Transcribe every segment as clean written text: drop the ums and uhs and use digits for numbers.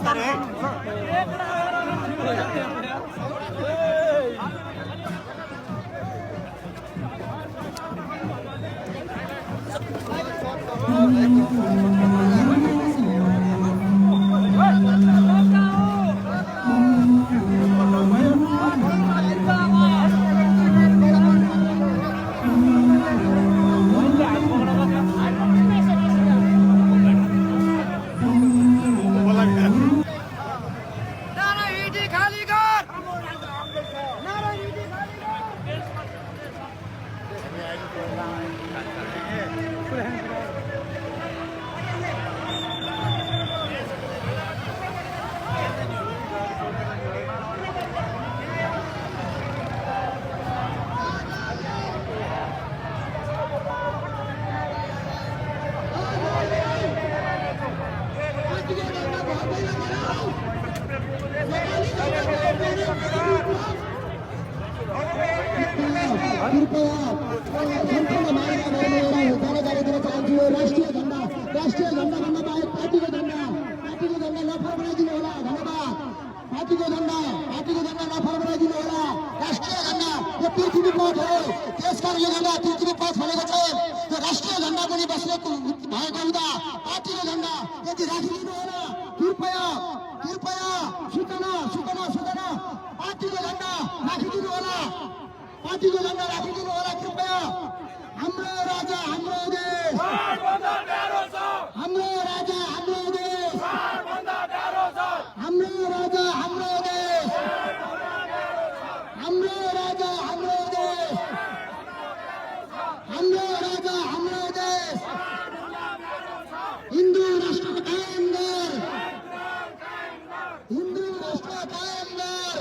చేస్తారే राष्ट्रीय झंडा भन्दा बाहेक पार्टीको झंडा नफर्काइदिनु होला। धन्यवाद। पार्टीको झंडा नफर्काइदिनु होला। राष्ट्रिय झंडा यो पृथ्वी पथ हो, त्यसकारणले गर्दा पृथ्वी पथ भनेको चाहिँ त्यो राष्ट्रिय झंडा पनि बसेको भएको हुँदा पार्टीको झंडा यदि राखिदिनु होला। कृपया सूचना पार्टीको झंडा राखिदिनु होला। कृपया। हाम्रो राजा हाम्रो देश, हाम्रो राजा हाम्रो देश, हाम्रो राजा हाम्रो देश, हाम्रो राजा हाम्रो देश, हाम्रो राजा हाम्रो देश। हिन्दू राष्ट्र कायम कर, हिन्दू राष्ट्र कायम कर,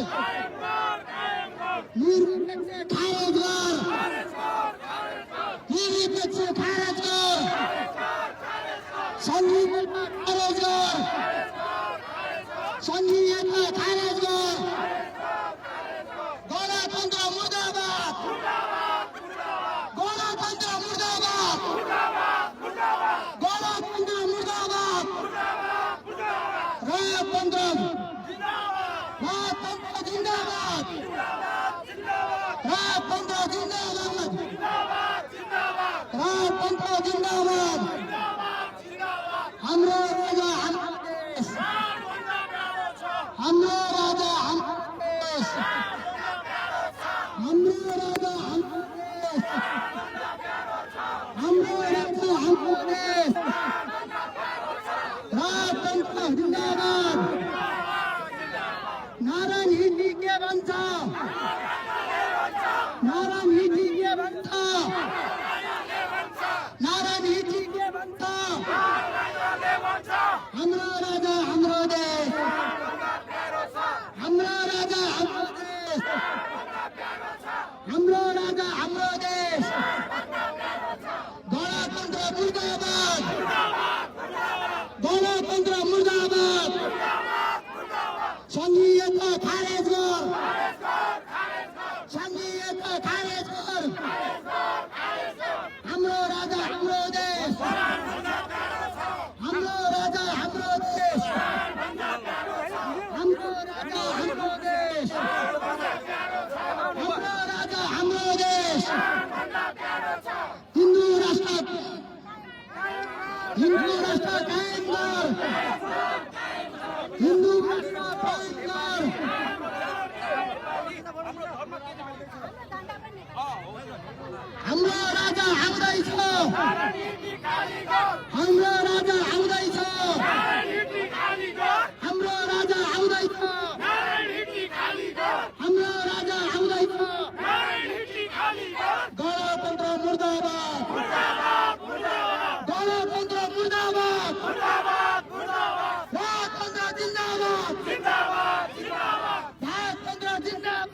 निरपेक्ष खारेज कर, निरपेक्ष खारेज कर, संघीयता खारेज कर, संघीयता खारेज कर। गणतन्त्र मुर्दाबाद, गणतन्त्र मुर्दाबाद, गणतन्त्र मुर्दाबाद, राजतन्त्र जिन्दाबाद, राजतन्त्र जिन्दाबाद, राजतन्त्र जिन्दाबाद। हाम्रो राजा हाम्रो देश, हाम्रो राजा हाम्रो देश, हाम्रो राजा हाम्रो देश, हाम्रो राजा हाम्रो देश। राजतन्त्र जिन्दाबाद। नारा नीति के भन्छ, नारा नीति के भन्छ, नारा नीति के भन्छ। हाम्रो राजा हाम्रो देश, हाम्रो राजा हाम्रो देश, हाम्रो राजा हाम्रो देश। गणतन्त्र मुर्दाबाद, गणतन्त्र मुर्दाबाद। संघीयता खारेज कर, संघीयता खारेज कर। हाम्रो राजा हाम्रो देश, हाम्रो राजा हाम्रो देश, हाम्रो राजा हाम्रो देश, हाम्रो राजा हाम्रो देश। हिन्दू राष्ट्र कायम कर, हिन्दू राष्ट्र कायम कर। हाम्रो राजा आउँदैछ, हाम्रो राजा आउँदैछ, हाम्रो राजा आउँदैछ, हाम्रो राजा आउँदैछ। गणतन्त्र मुर्दाबाद, गणतन्त्र मुर्दाबाद, राजतन्त्र जिन्दाबाद, राजतन्त्र जिन्दाबाद।